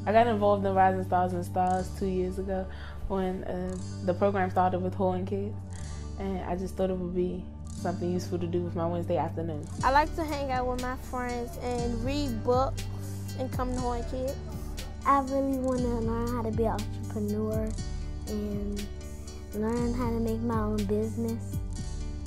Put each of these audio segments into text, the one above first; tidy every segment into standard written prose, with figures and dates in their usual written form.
I got involved in Rising Stars and Stars 2 years ago when the program started with Horton kids, and I just thought it would be something useful to do with my Wednesday afternoon. I like to hang out with my friends and read books and come to Horton Kids. I really want to learn how to be an entrepreneur and learn how to make my own business.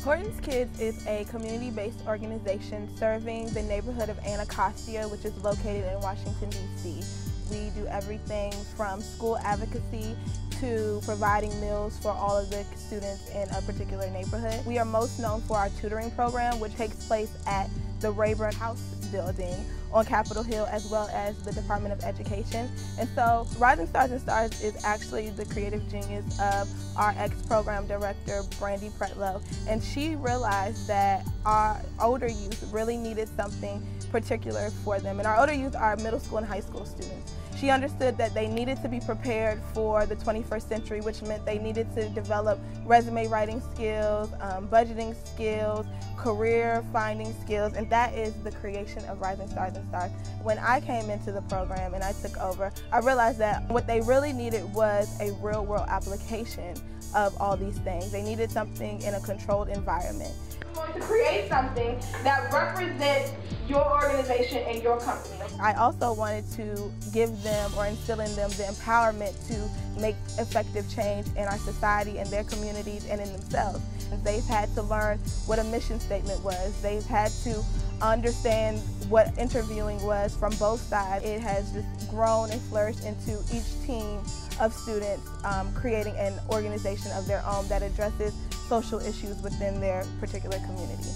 Horton's Kids is a community-based organization serving the neighborhood of Anacostia, which is located in Washington, D.C. We do everything from school advocacy to providing meals for all of the students in a particular neighborhood. We are most known for our tutoring program, which takes place at the Rayburn House Building on Capitol Hill, as well as the Department of Education. And so Rising Stars and Stars is actually the creative genius of our ex-program director, Brandy Pretlow. And she realized that our older youth really needed something particular for them. And our older youth are middle school and high school students. She understood that they needed to be prepared for the 21st century, which meant they needed to develop resume writing skills, budgeting skills, career finding skills, and that is the creation of Rising Stars and Stars. When I came into the program and I took over, I realized that what they really needed was a real world application of all these things. They needed something in a controlled environment. We're going to create something that represents your organization and your company. I also wanted to give them or instill in them the empowerment to make effective change in our society and their communities and in themselves. They've had to learn what a mission statement was. They've had to understand what interviewing was from both sides. It has just grown and flourished into each team of students creating an organization of their own that addresses social issues within their particular community.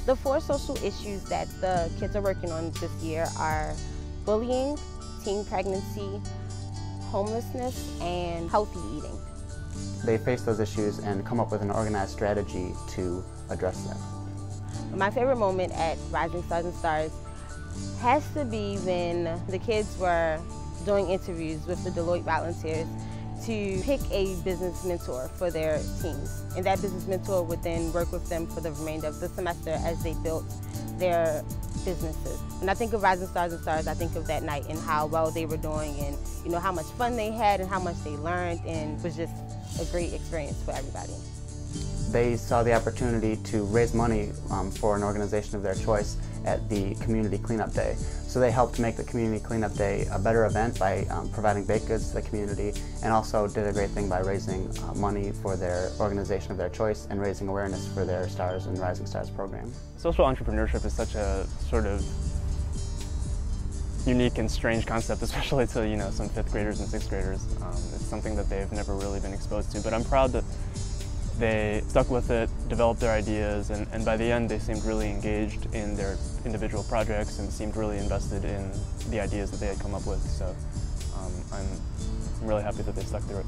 The 4 social issues that the kids are working on this year are bullying, teen pregnancy, homelessness, and healthy eating. They face those issues and come up with an organized strategy to address them. My favorite moment at Rising Stars and Stars has to be when the kids were doing interviews with the Deloitte volunteers to pick a business mentor for their teams. And that business mentor would then work with them for the remainder of the semester as they built their businesses. When I think of Rising Stars and Stars, I think of that night and how well they were doing and how much fun they had and how much they learned, and it was just a great experience for everybody. They saw the opportunity to raise money for an organization of their choice at the Community Cleanup Day. So they helped make the Community Cleanup Day a better event by providing baked goods to the community, and also did a great thing by raising money for their organization of their choice and raising awareness for their Stars and Rising Stars program. Social entrepreneurship is such a sort of unique and strange concept, especially to some 5th graders and 6th graders. It's something that they've never really been exposed to, but I'm proud that they stuck with it, developed their ideas, and by the end they seemed really engaged in their individual projects and seemed really invested in the ideas that they had come up with. So I'm really happy that they stuck through it.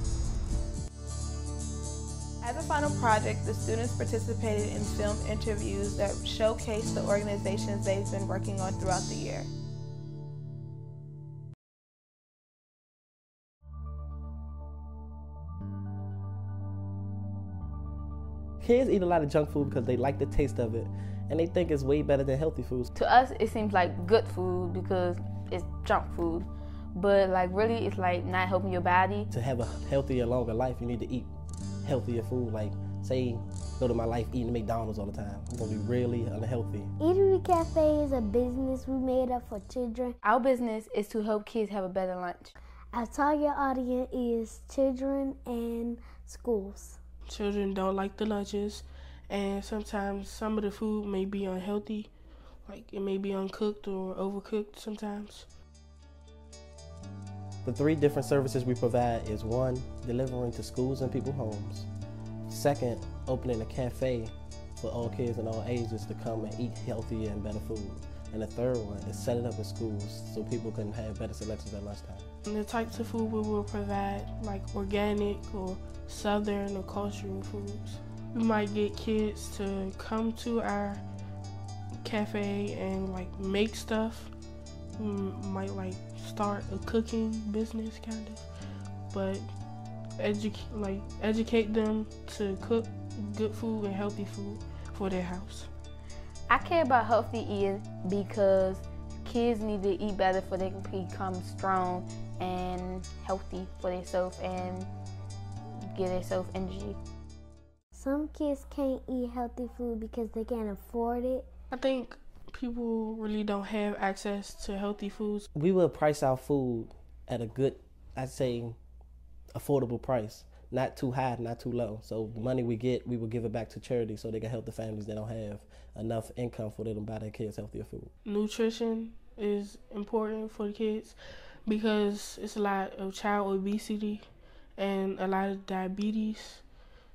As a final project, the students participated in film interviews that showcased the organizations they've been working on throughout the year. Kids eat a lot of junk food because they like the taste of it, and they think it's way better than healthy foods. To us, it seems like good food because it's junk food, but really it's not helping your body. To have a healthier, longer life, you need to eat healthier food. Like, say, go to my life eating McDonald's all the time. I'm gonna be really unhealthy. Eatery Cafe is a business we made up for children. Our business is to help kids have a better lunch. Our target audience is children and schools. Children don't like the lunches, and sometimes some of the food may be unhealthy, like it may be uncooked or overcooked sometimes. The 3 different services we provide is 1, delivering to schools and people's homes. 2nd, opening a cafe for all kids and all ages to come and eat healthier and better food. And the 3rd one is setting up in schools so people can have better selections at lunchtime. And the types of food we will provide, like organic or southern or cultural foods. We might get kids to come to our cafe and make stuff. We might start a cooking business kind of, but educate them to cook good food and healthy food for their house. I care about healthy eating because kids need to eat better so they can become strong and healthy for themselves and give themselves energy. Some kids can't eat healthy food because they can't afford it. I think people really don't have access to healthy foods. We will price our food at a good, I'd say, affordable price. Not too high, not too low. So the money we get, we will give it back to charity so they can help the families that don't have enough income for them to buy their kids healthier food. Nutrition is important for the kids because it's a lot of child obesity and a lot of diabetes.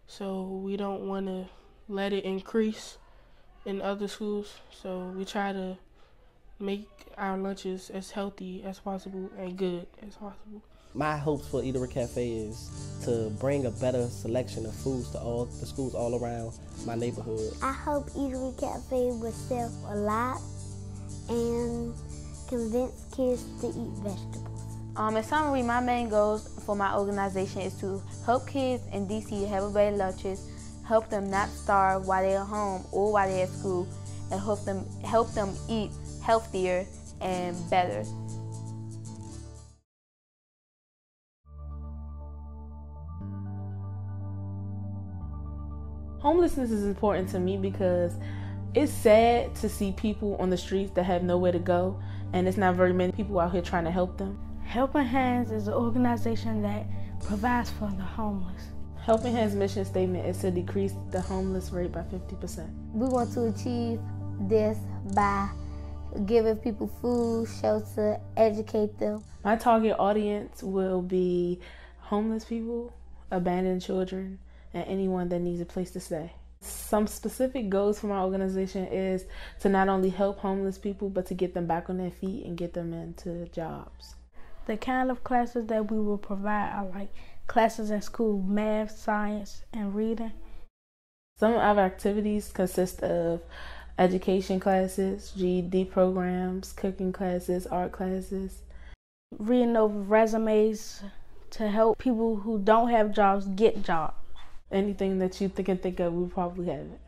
So we don't want to let it increase in other schools. So we try to make our lunches as healthy as possible and good as possible. My hopes for Eatery Cafe is to bring a better selection of foods to all the schools all around my neighborhood. I hope Eatery Cafe would sell a lot and convince kids to eat vegetables. In summary, my main goals for my organization is to help kids in DC have better lunches, help them not starve while they're home or while they're at school, and help them eat healthier and better. Homelessness is important to me because it's sad to see people on the streets that have nowhere to go, and it's not very many people out here trying to help them. Helping Hands is an organization that provides for the homeless. Helping Hands' mission statement is to decrease the homeless rate by 50%. We want to achieve this by giving people food, shelter, educate them. My target audience will be homeless people, abandoned children, and anyone that needs a place to stay. Some specific goals for my organization is to not only help homeless people, but to get them back on their feet and get them into jobs. The kind of classes that we will provide are like classes in school, math, science, and reading. Some of our activities consist of education classes, GED programs, cooking classes, art classes. Reading over resumes to help people who don't have jobs get jobs. Anything that you can think of, we probably have it.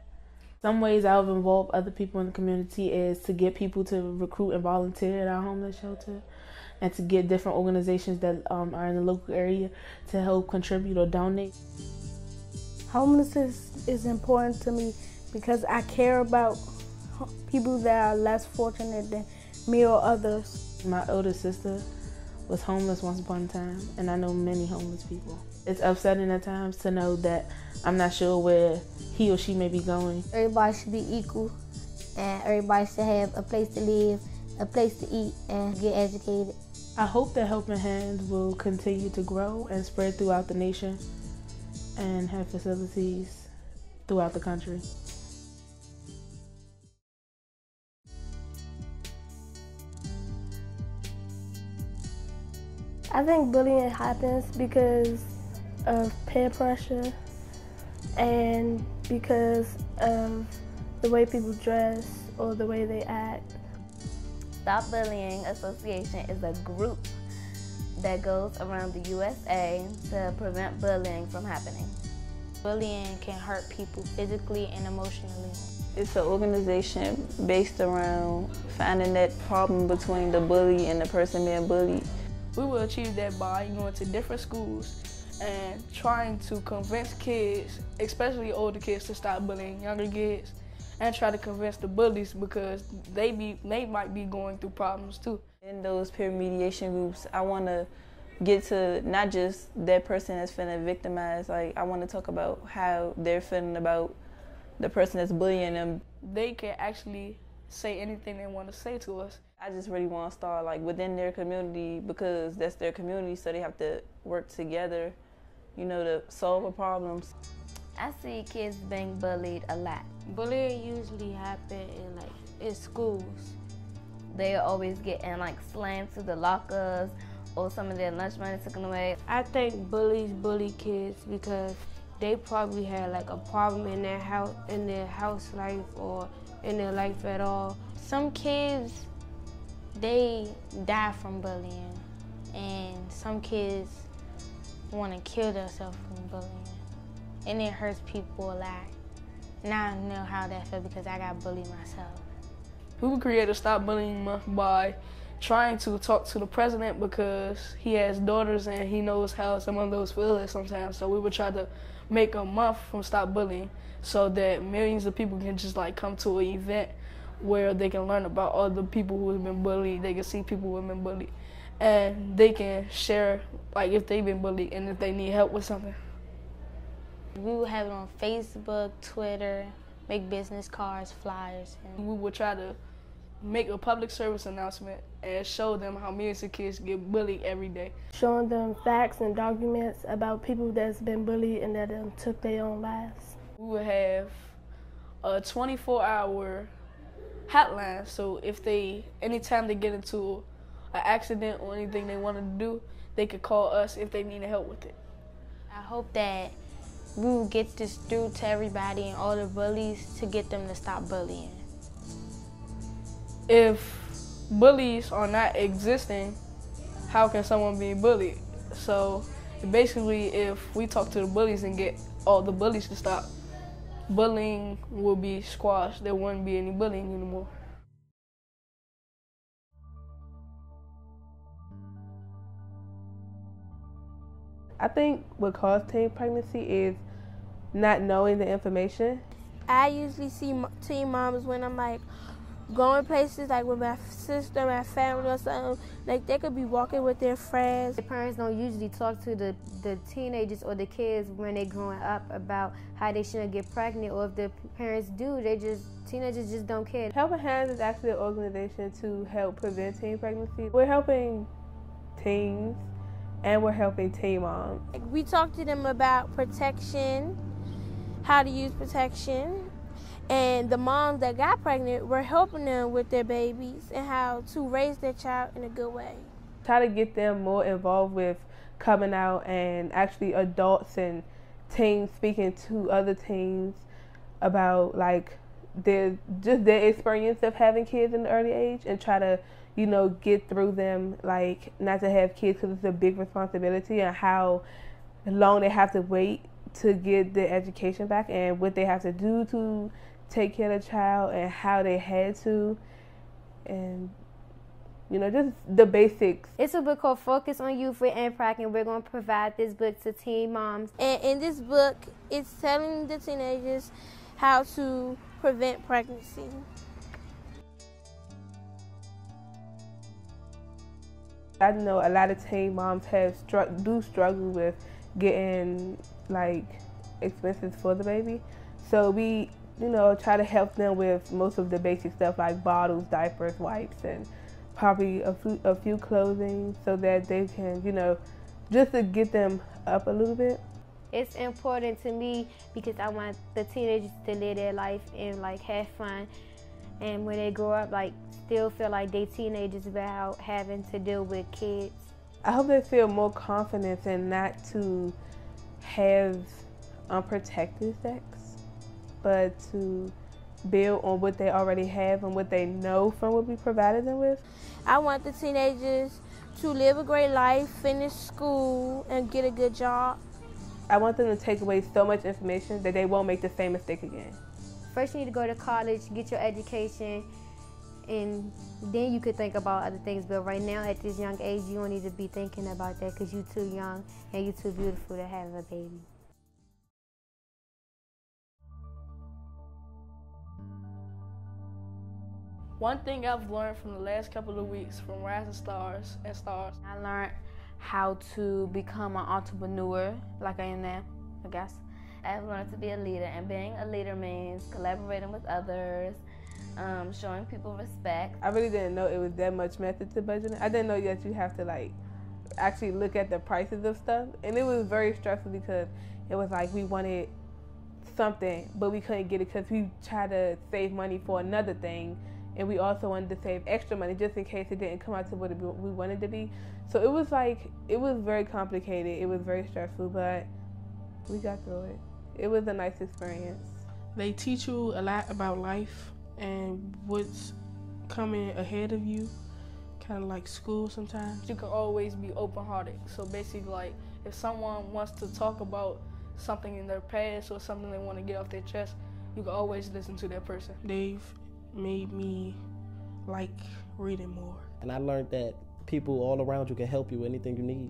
Some ways I've involved other people in the community is to get people to recruit and volunteer at our homeless shelter, and to get different organizations that are in the local area to help contribute or donate. Homelessness is important to me because I care about people that are less fortunate than me or others. My older sister was homeless once upon a time, and I know many homeless people. It's upsetting at times to know that I'm not sure where he or she may be going. Everybody should be equal, and everybody should have a place to live, a place to eat, and get educated. I hope that Helping Hands will continue to grow and spread throughout the nation and have facilities throughout the country. I think bullying happens because of peer pressure and because of the way people dress or the way they act. Stop Bullying Association is a group that goes around the USA to prevent bullying from happening. Bullying can hurt people physically and emotionally. It's an organization based around finding that problem between the bully and the person being bullied. We will achieve that by going to different schools and trying to convince kids, especially older kids, to stop bullying younger kids, and try to convince the bullies because they might be going through problems too. In those peer mediation groups, I want to get to not just that person that's feeling victimized. Like, I want to talk about how they're feeling about the person that's bullying them. They can actually say anything they want to say to us. I just really want to start like within their community because that's their community, so they have to work together, you know, to solve the problems. I see kids being bullied a lot. Bullying usually happen in schools. They always getting slammed to the lockers or some of their lunch money taken away. I think bullies bully kids because they probably had a problem in their house life or in their life at all. Some kids, they die from bullying, and some kids want to kill themselves from bullying. And it hurts people a lot. Now I know how that feels because I got bullied myself. We will create a Stop Bullying Month by trying to talk to the president because he has daughters and he knows how some of those feel sometimes. So we would try to make a month from Stop Bullying so that millions of people can just like come to an event where they can learn about other people who have been bullied. They can see people who have been bullied, and they can share like if they've been bullied and if they need help with something. We would have it on Facebook, Twitter, make business cards, flyers. We would try to make a public service announcement and show them how millions of kids get bullied every day. Showing them facts and documents about people that's been bullied and that took their own lives. We would have a 24-hour hotline, so if anytime they get into an accident or anything they wanted to do, they could call us if they needed help with it. I hope that we will get this through to everybody and all the bullies to get them to stop bullying. If bullies are not existing, how can someone be bullied? So basically, if we talk to the bullies and get all the bullies to stop, bullying will be squashed. There wouldn't be any bullying anymore. I think what caused teen pregnancy is not knowing the information. I usually see teen moms when I'm like going places like with my sister, my family or something. Like they could be walking with their friends. The parents don't usually talk to the teenagers or the kids when they're growing up about how they shouldn't get pregnant, or if the parents do, teenagers just don't care. Helping Hands is actually an organization to help prevent teen pregnancy. We're helping teens and we're helping teen moms. We talk to them about protection, how to use protection, and the moms that got pregnant, we're helping them with their babies and how to raise their child in a good way. Try to get them more involved with coming out and actually adults and teens speaking to other teens about like their experience of having kids in the early age, and try to get through them, like not to have kids because it's a big responsibility, and how long they have to wait to get their education back and what they have to do to take care of the child and how they had to, and just the basics. It's a book called Focus on Youth with Impact, and we're going to provide this book to teen moms. And in this book, it's telling the teenagers how to prevent pregnancy. I know a lot of teen moms do struggle with getting like expenses for the baby, so we try to help them with most of the basic stuff like bottles, diapers, wipes, and probably a few clothing, so that they can just to get them up a little bit. It's important to me because I want the teenagers to live their life and like have fun, and when they grow up still feel like they teenagers without having to deal with kids. I hope they feel more confidence and not to have unprotected sex, but to build on what they already have and what they know from what we provided them with. I want the teenagers to live a great life, finish school, and get a good job. I want them to take away so much information that they won't make the same mistake again. First you need to go to college, get your education, and then you could think about other things. But right now, at this young age, you don't need to be thinking about that because you're too young and you're too beautiful to have a baby. One thing I've learned from the last couple of weeks from Rising Stars and Stars, I learned how to become an entrepreneur like I am now, I guess. I've learned to be a leader, and being a leader means collaborating with others, showing people respect. I really didn't know it was that much method to budgeting. I didn't know that you have to actually look at the prices of stuff, and it was very stressful because it was like we wanted something but we couldn't get it because we tried to save money for another thing, and we also wanted to save extra money just in case it didn't come out to what we wanted to be. So it was very complicated. It was very stressful, but we got through it. It was a nice experience. They teach you a lot about life and what's coming ahead of you, kind of like school sometimes. You can always be open-hearted. So basically, if someone wants to talk about something in their past or something they want to get off their chest, you can always listen to that person. They've made me like reading more. And I learned that people all around you can help you with anything you need.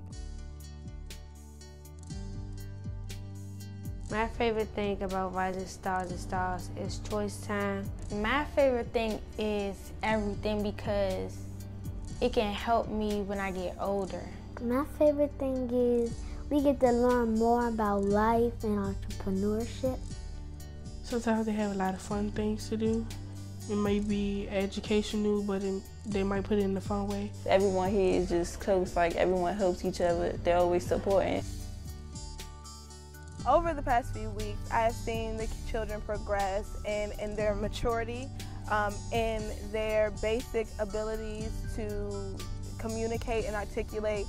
My favorite thing about Rising Stars and Stars is choice time. My favorite thing is everything because it can help me when I get older. My favorite thing is we get to learn more about life and entrepreneurship. Sometimes they have a lot of fun things to do. It may be educational, but they might put it in a fun way. Everyone here is just close, like everyone helps each other. They're always supporting. Over the past few weeks, I have seen the children progress in their maturity, in their basic abilities to communicate and articulate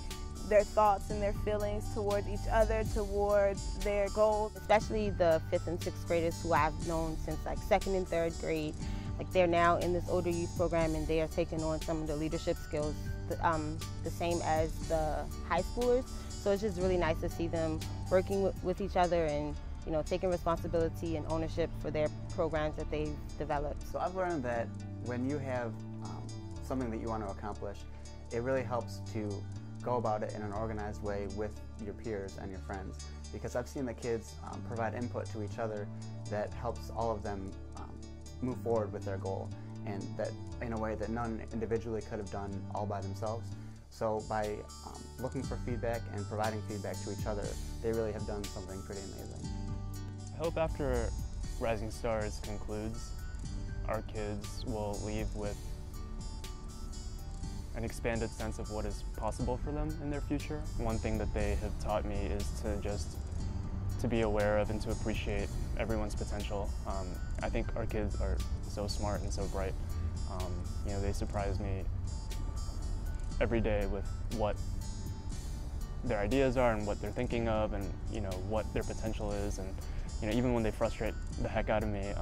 their thoughts and their feelings towards each other, towards their goals. Especially the 5th and 6th graders who I've known since like 2nd and 3rd grade. Like they're now in this older youth program and they are taking on some of the leadership skills the same as the high schoolers. So it's just really nice to see them working with each other and, you know, taking responsibility and ownership for their programs that they've developed. So I've learned that when you have something that you want to accomplish, it really helps to go about it in an organized way with your peers and your friends, because I've seen the kids provide input to each other that helps all of them move forward with their goal, and that in a way that none individually could have done all by themselves. So by looking for feedback and providing feedback to each other, they really have done something pretty amazing. I hope after Rising Stars concludes, our kids will leave with an expanded sense of what is possible for them in their future. One thing that they have taught me is to be aware of and to appreciate everyone's potential. I think our kids are so smart and so bright. You know, they surprise me every day with what their ideas are and what they're thinking of, and you know what their potential is. And you know, even when they frustrate the heck out of me,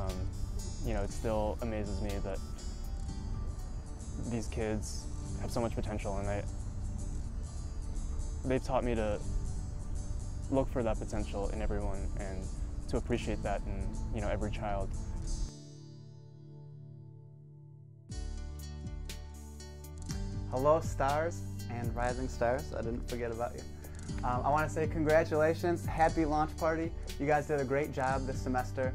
you know, it still amazes me that these kids have so much potential, and they've taught me to look for that potential in everyone and to appreciate that in, you know, every child. Hello stars and rising stars, I didn't forget about you. I want to say congratulations, happy launch party. You guys did a great job this semester,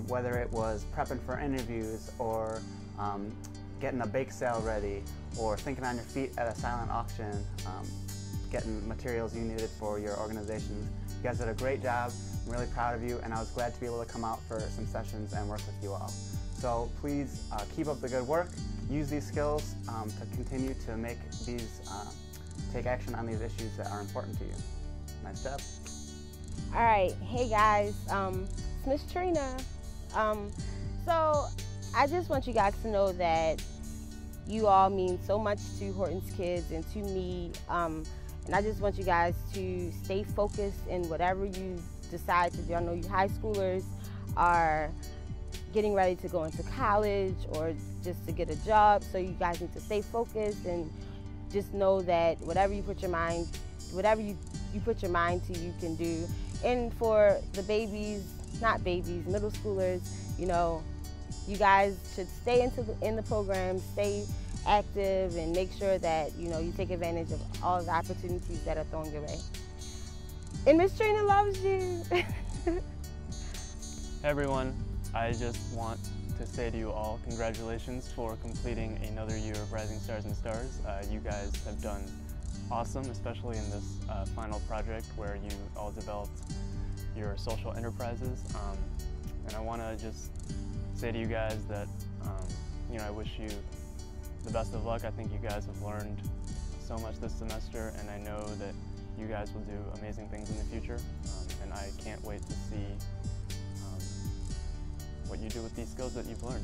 whether it was prepping for interviews or getting a bake sale ready or thinking on your feet at a silent auction, getting materials you needed for your organizations. You guys did a great job. I'm really proud of you, and I was glad to be able to come out for some sessions and work with you all. So please keep up the good work. Use these skills to continue to make these, take action on these issues that are important to you. Nice job. All right, hey guys, it's Miss Trina. So I just want you guys to know that you all mean so much to Horton's kids and to me, and I just want you guys to stay focused in whatever you decide to do. I know you high schoolers are getting ready to go into college or just to get a job, so you guys need to stay focused and just know that whatever you put your mind, whatever you put your mind to, you can do. And for the babies, not babies, middle schoolers, you know, you guys should stay in the program, stay active, and make sure that, you know, you take advantage of all the opportunities that are thrown your way. And Miss Trina loves you. Hey everyone, I just want to say to you all, congratulations for completing another year of Rising Stars and Stars. You guys have done awesome, especially in this final project where you all developed your social enterprises. And I want to just say to you guys that, you know, I wish you the best of luck. I think you guys have learned so much this semester, and I know that you guys will do amazing things in the future. And I can't wait to see what you do with these skills that you've learned.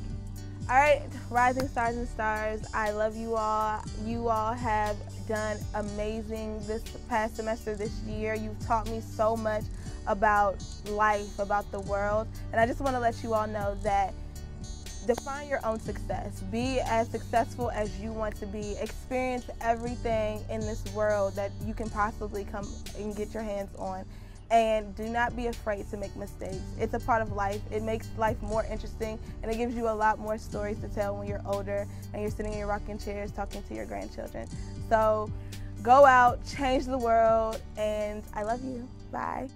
All right, Rising Stars and Stars, I love you all. You all have done amazing this past semester, this year. You've taught me so much about life, about the world, and I just want to let you all know that define your own success. Be as successful as you want to be. Experience everything in this world that you can possibly come and get your hands on. And do not be afraid to make mistakes. It's a part of life. It makes life more interesting, and it gives you a lot more stories to tell when you're older and you're sitting in your rocking chairs talking to your grandchildren. So go out, change the world, and I love you. Bye.